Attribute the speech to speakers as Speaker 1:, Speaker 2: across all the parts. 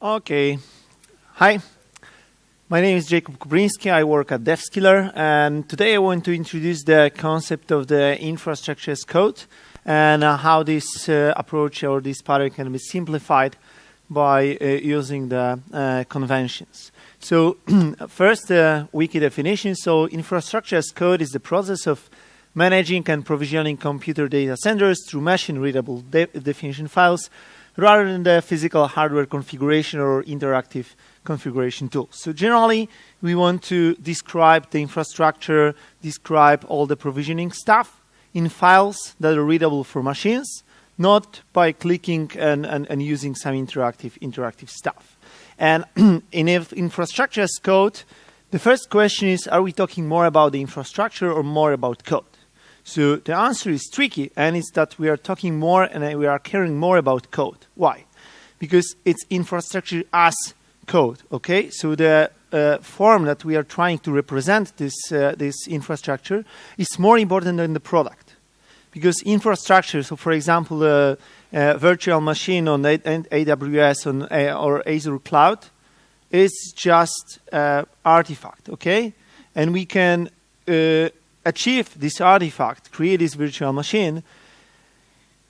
Speaker 1: Okay. Hi, my name is Jakub Kubrynski. I work at DevSkiller, and today I want to introduce the concept of the infrastructure as code and how this approach or this pattern can be simplified by using the conventions. So first, wiki definition. So infrastructure as code is the process of managing and provisioning computer data centers through machine-readable definition files rather than the physical hardware configuration or interactive configuration tools. So generally, we want to describe the infrastructure, describe all the provisioning stuff in files that are readable for machines, not by clicking and using some interactive stuff. And in infrastructure as code, the first question is, are we talking more about the infrastructure or more about code? So the answer is tricky, and it's that we are talking more and we are caring more about code. Why? Because it's infrastructure as code, okay? So the form that we are trying to represent this infrastructure is more important than the product. Because infrastructure, so for example, a virtual machine on AWS or Azure Cloud is just artifact, okay? And we can achieve this artifact, create this virtual machine,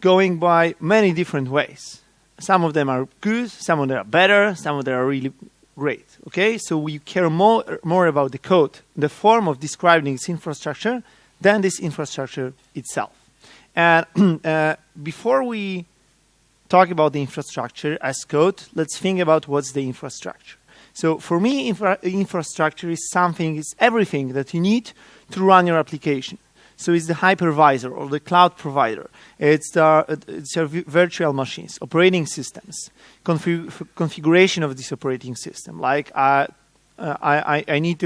Speaker 1: going by many different ways. Some of them are good, some of them are better, some of them are really great. Okay, so we care more about the code, the form of describing this infrastructure, than this infrastructure itself. And before we talk about the infrastructure as code, let's think about what's the infrastructure. So for me, infrastructure is everything that you need to run your application. So it's the hypervisor or the cloud provider. It's your virtual machines, operating systems, configuration of this operating system. Like I need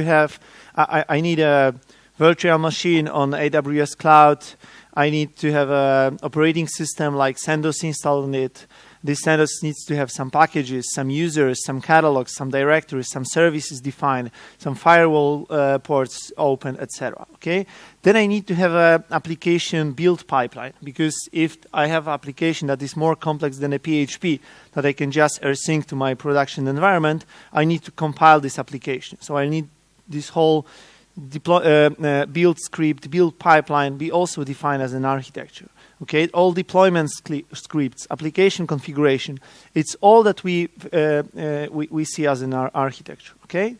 Speaker 1: a virtual machine on AWS cloud. I need to have an operating system like CentOS installed on it. This CentOS needs to have some packages, some users, some catalogs, some directories, some services defined, some firewall ports open, etc. Okay. Then I need to have an application build pipeline, because if I have an application that is more complex than a PHP that I can just async to my production environment, I need to compile this application. So I need this whole build script, build pipeline be also defined as an architecture. Okay, all deployment scripts, application configuration, it's all that we see as an architecture. Okay,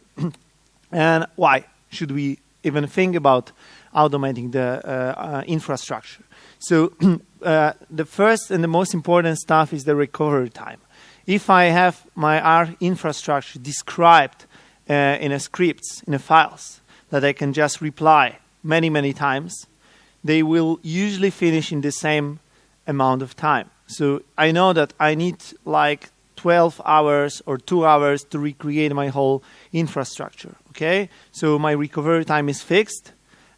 Speaker 1: and why should we even think about automating the infrastructure? So the first and the most important stuff is the recovery time. If I have my infrastructure described in a scripts, in a files, that I can just reply many times, they will usually finish in the same amount of time. So I know that I need like 12 hours or 2 hours to recreate my whole infrastructure. Okay, so my recovery time is fixed,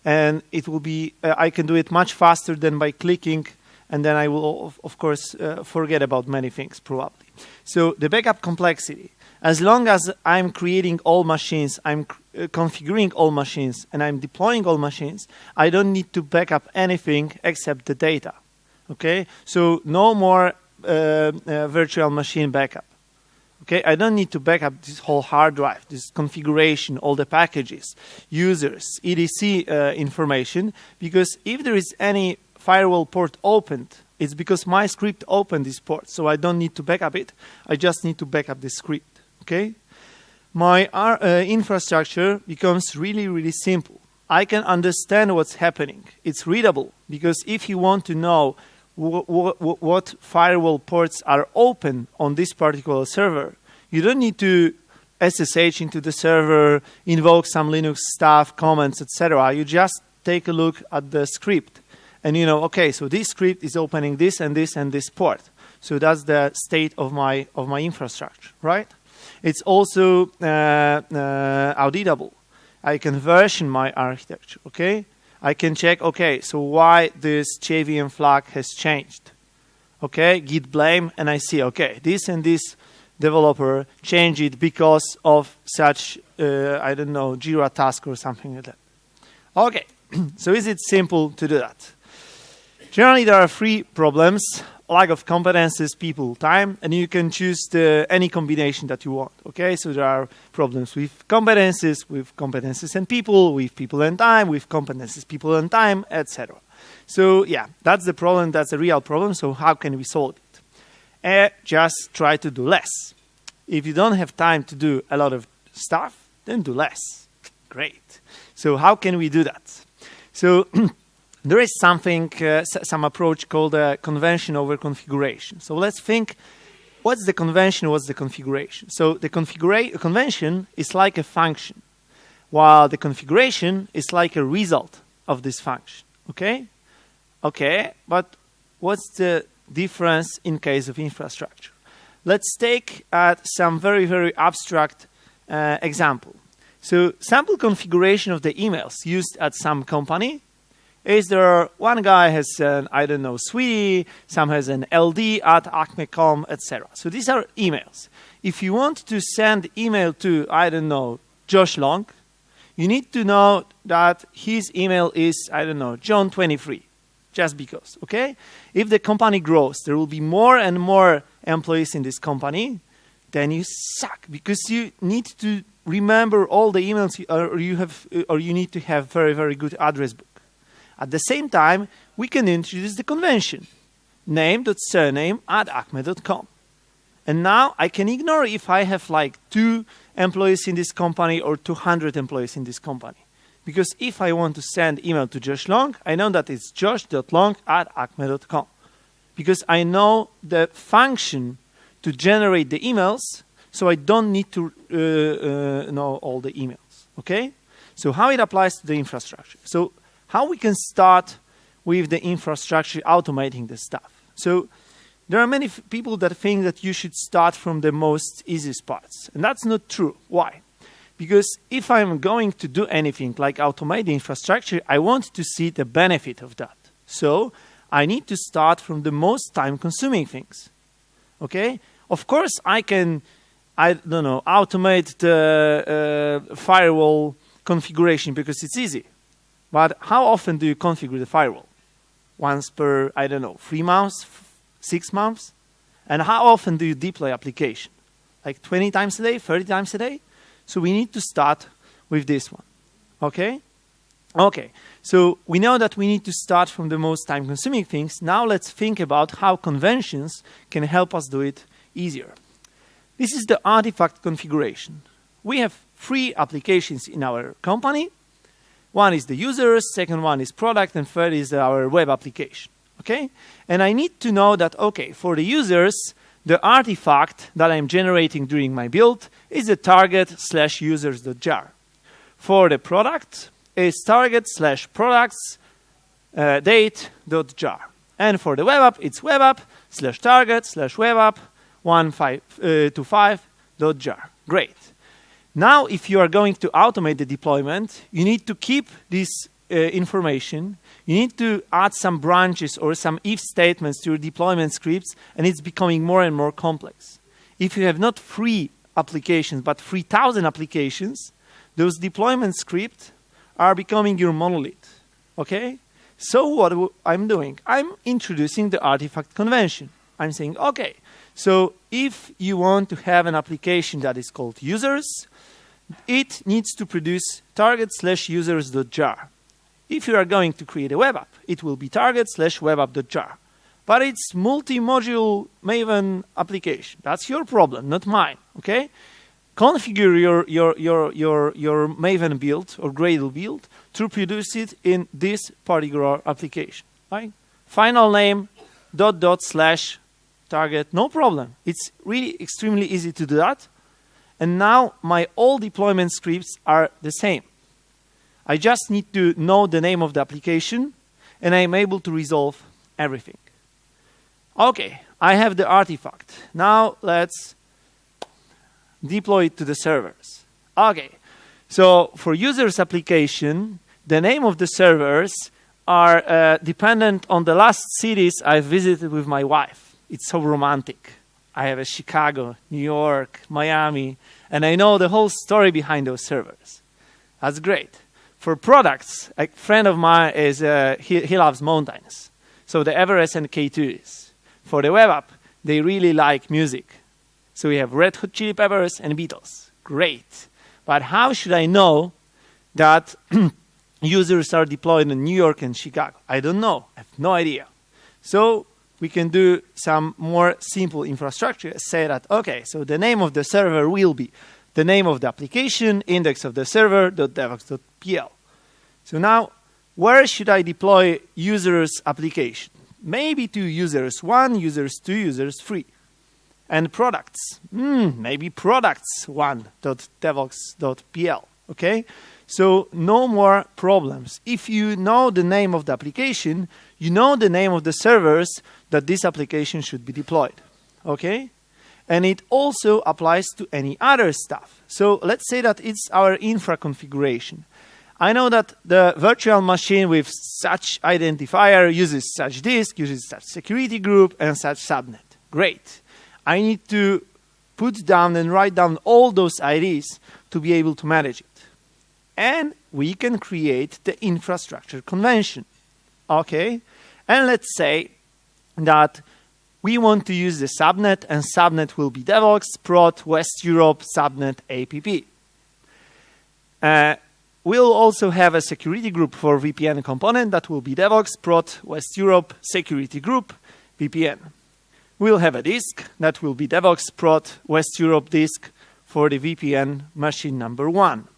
Speaker 1: and it will be I can do it much faster than by clicking, and then I will of course forget about many things probably. So the backup complexity. As long as I'm creating all machines, I'm configuring all machines, and I'm deploying all machines, I don't need to back up anything except the data. Okay, so no more virtual machine backup. Okay, I don't need to back up this whole hard drive, this configuration, all the packages, users, etc. Information, because if there is any firewall port opened, it's because my script opened this port, so I don't need to back up it. I just need to back up the script. Okay, my infrastructure becomes really simple. I can understand what's happening. It's readable, because if you want to know what firewall ports are open on this particular server, you don't need to SSH into the server, invoke some Linux stuff, commands, etc. You just take a look at the script, and you know, okay, so this script is opening this and this and this port. So that's the state of my infrastructure, right? It's also auditable. I can version my architecture, okay? I can check, okay, so why this JVM flag has changed. Okay, git blame, and I see, okay, this and this developer changed it because of such, I don't know, Jira task or something like that. Okay, so is it simple to do that? Generally, there are three problems. lack of competencies, people, time, and you can choose any combination that you want. Okay, so there are problems with competencies and people, with people and time, with competencies, people and time, etc. So yeah, that's the problem. That's a real problem. So how can we solve it? Just try to do less. If you don't have time to do a lot of stuff, then do less. Great. So how can we do that? So there is some approach called convention over configuration. So let's think, what's the convention, what's the configuration? So the convention is like a function, while the configuration is like a result of this function. Okay? Okay, but what's the difference in case of infrastructure? Let's take some very, very abstract example. So sample configuration of the emails used at some company is there one guy has an, I don't know, Sweetie, some has an LD at acme.com, etc. So these are emails. If you want to send email to, I don't know, Josh Long, you need to know that his email is, I don't know, John23, just because, okay? If the company grows, there will be more and more employees in this company, then you suck, because you need to remember all the emails, or you need to have very, very good address book. At the same time, we can introduce the convention, name.surname@acme.com. And now I can ignore if I have like 2 employees in this company or 200 employees in this company. Because if I want to send email to Josh Long, I know that it's josh.long@acme.com. Because I know the function to generate the emails, so I don't need to know all the emails. Okay? So how it applies to the infrastructure. So how we can start with the infrastructure automating the stuff. So there are many people that think that you should start from the most easiest parts. And that's not true. Why? Because if I'm going to do anything like automate the infrastructure, I want to see the benefit of that. So I need to start from the most time-consuming things. Okay? Of course, I can, I don't know, automate the firewall configuration because it's easy. But how often do you configure the firewall? Once per, I don't know, 3 months, 6 months? And how often do you deploy application? Like 20 times a day, 30 times a day? So we need to start with this one. Okay? Okay. So we know that we need to start from the most time-consuming things. Now let's think about how conventions can help us do it easier. This is the artifact configuration. We have 3 applications in our company. One is the users, second one is product, and third is our web application. Okay? And I need to know that, okay, for the users, the artifact that I'm generating during my build is the target/users.jar. For the product, is target/products date.jar. And for the web app, it's web app/target/web app 1.5.25.jar. Great. Now, if you are going to automate the deployment, you need to keep this information. You need to add some branches or some if statements to your deployment scripts, and it's becoming more and more complex. If you have not 3 applications, but 3,000 applications, those deployment scripts are becoming your monolith. Okay? So what I'm doing? I'm introducing the artifact convention. I'm saying, okay, so if you want to have an application that is called users, it needs to produce target/users.jar. If you are going to create a web app, it will be target/webapp.jar. But it's multi-module Maven application. That's your problem, not mine. Okay? Configure your Maven build or Gradle build to produce it in this particular application. Right? Final name /target, no problem. It's really extremely easy to do that. And now my all deployment scripts are the same. I just need to know the name of the application, and I'm able to resolve everything. Okay, I have the artifact. Now let's deploy it to the servers. Okay, so for users application, the name of the servers are dependent on the last cities I visited with my wife. It's so romantic. I have a Chicago, New York, Miami, and I know the whole story behind those servers. That's great. For products, a friend of mine is he loves mountains, so the Everest and K2s. for the web app, they really like music. So we have Red Hot Chili Peppers and Beatles. Great. But how should I know that users are deployed in New York and Chicago? I don't know. I have no idea. So we can do some more simple infrastructure. Say that, okay, so the name of the server will be the name of the application, index of the server, .devoxx.pl. So now, where should I deploy users' application? Maybe to users 1, users 2, users 3. And products, maybe products 1.devoxx.pl, okay? So no more problems. If you know the name of the application, you know the name of the servers that this application should be deployed, okay? And it also applies to any other stuff. So let's say that it's our infra configuration. I know that the virtual machine with such identifier uses such disk, uses such security group, and such subnet. Great. I need to put down and write down all those IDs to be able to manage it. And we can create the infrastructure convention. Okay? And let's say that we want to use the subnet, and subnet will be Devoxx, prod, West Europe, subnet, APP. We'll also have a security group for VPN component that will be Devoxx, prod, West Europe, security group, VPN. We'll have a disk that will be Devoxx, prod, West Europe disk for the VPN machine number 1.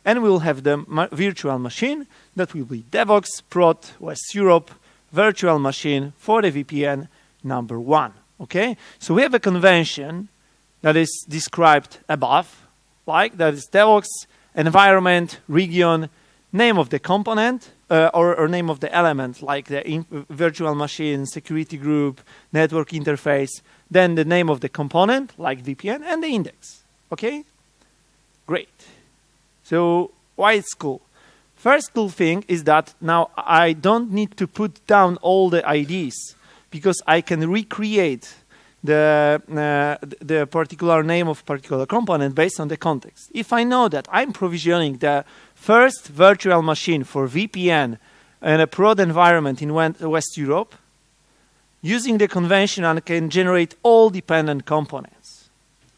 Speaker 1: And we'll have the virtual machine that will be Devoxx, prod, West Europe, virtual machine for the VPN number 1. Okay? So we have a convention that is described above, like that is Devoxx, environment, region, name of the component, or name of the element, like the virtual machine, security group, network interface, then the name of the component, like VPN, and the index. Okay? Great. So why it's cool? First cool thing is that now I don't need to put down all the IDs because I can recreate the particular name of particular component based on the context. If I know that I'm provisioning the first virtual machine for VPN and a prod environment in West Europe, using the convention I can generate all dependent components.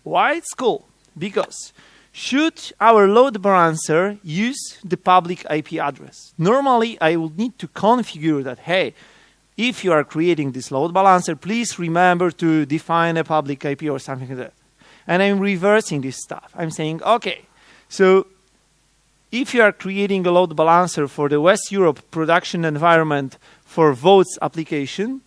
Speaker 1: Why it's cool? Because should our load balancer use the public IP address? Normally, I would need to configure that, hey, if you are creating this load balancer, please remember to define a public IP or something like that. And I'm reversing this stuff. I'm saying, okay, so if you are creating a load balancer for the West Europe production environment for votes application,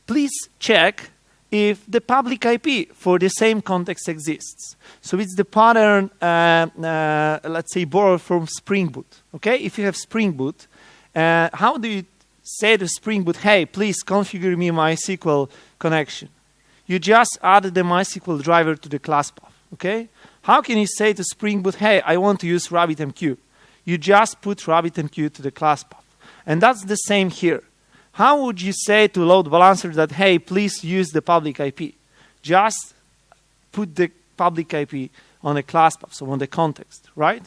Speaker 1: please check if the public IP for the same context exists. So it's the pattern, let's say, borrowed from Spring Boot. Okay, if you have Spring Boot, how do you say to Spring Boot, hey, please configure me MySQL connection? You just add the MySQL driver to the class path. Okay, how can you say to Spring Boot, hey, I want to use RabbitMQ? You just put RabbitMQ to the class path. And that's the same here. How would you say to load balancer that, hey, please use the public IP? Just put the public IP on the class path, so on the context, right?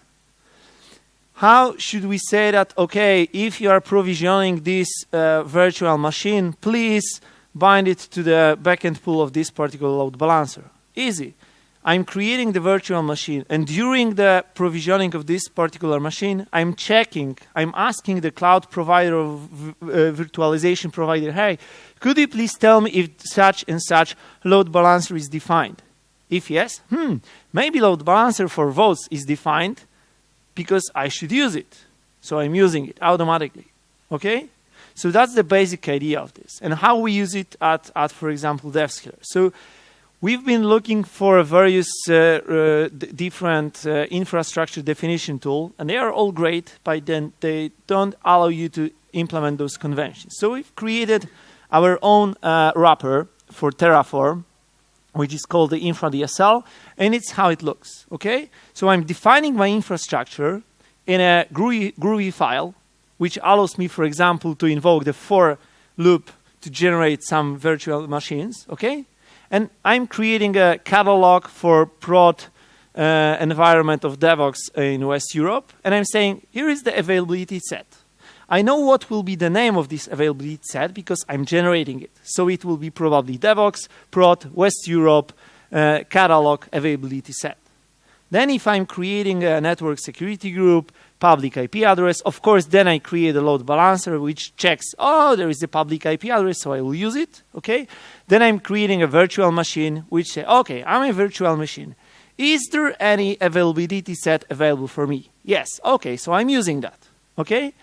Speaker 1: How should we say that, okay, if you are provisioning this virtual machine, please bind it to the backend pool of this particular load balancer? Easy. I'm creating the virtual machine, and during the provisioning of this particular machine, I'm asking the cloud provider of virtualization provider, hey, could you please tell me if such and such load balancer is defined? If yes, maybe load balancer for votes is defined because I should use it. So I'm using it automatically. Okay? So that's the basic idea of this, and how we use it at for example, DevScaler. So we've been looking for various different infrastructure definition tool, and they are all great, but then they don't allow you to implement those conventions. So we've created our own wrapper for Terraform, which is called the InfraDSL, and it's how it looks. Okay, so I'm defining my infrastructure in a Groovy file, which allows me, for example, to invoke the for loop to generate some virtual machines. Okay. And I'm creating a catalog for prod environment of Devoxx in West Europe. And I'm saying, here is the availability set. I know what will be the name of this availability set because I'm generating it. So it will be probably Devoxx, Prod, West Europe, catalog availability set. Then if I'm creating a network security group, public IP address, of course, then I create a load balancer which checks, oh, there is a public IP address, so I will use it, okay? Then I'm creating a virtual machine which says, okay, I'm a virtual machine. Is there any availability set available for me? Yes, okay, so I'm using that, okay?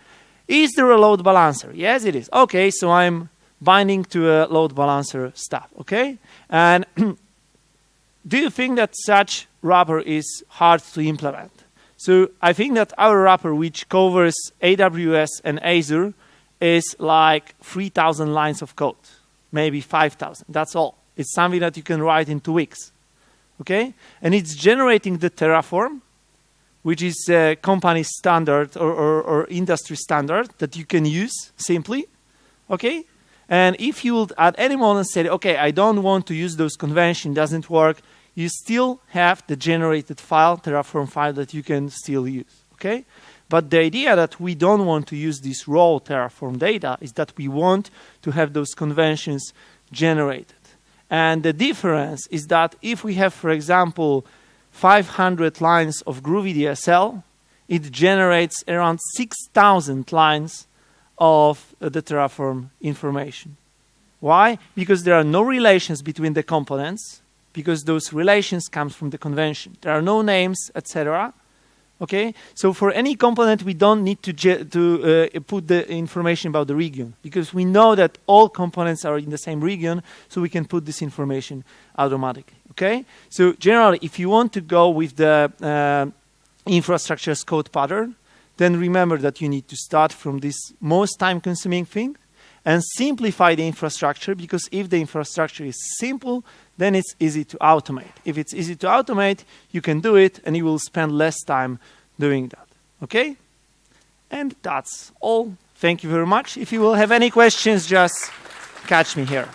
Speaker 1: Is there a load balancer? Yes, it is. Okay, so I'm binding to a load balancer stuff, okay? And do you think that such wrapper is hard to implement? So I think that our wrapper, which covers AWS and Azure, is like 3,000 lines of code, maybe 5,000. That's all. It's something that you can write in 2 weeks, okay? And it's generating the Terraform, which is a company standard or industry standard that you can use simply, okay? And if you would at any moment say, okay, I don't want to use those conventions, doesn't work, you still have the generated file, Terraform file, that you can still use, okay? But the idea that we don't want to use this raw Terraform data is that we want to have those conventions generated. And the difference is that if we have, for example, 500 lines of Groovy DSL, it generates around 6,000 lines of the Terraform information. Why? Because there are no relations between the components, because those relations come from the convention. There are no names, etc. Okay? So for any component, we don't need to put the information about the region, because we know that all components are in the same region, so we can put this information automatically. Okay? So generally, if you want to go with the infrastructure as code pattern, then remember that you need to start from this most time-consuming thing and simplify the infrastructure, because if the infrastructure is simple, then it's easy to automate. If it's easy to automate, you can do it, and you will spend less time doing that. Okay? And that's all. Thank you very much. If you will have any questions, just catch me here.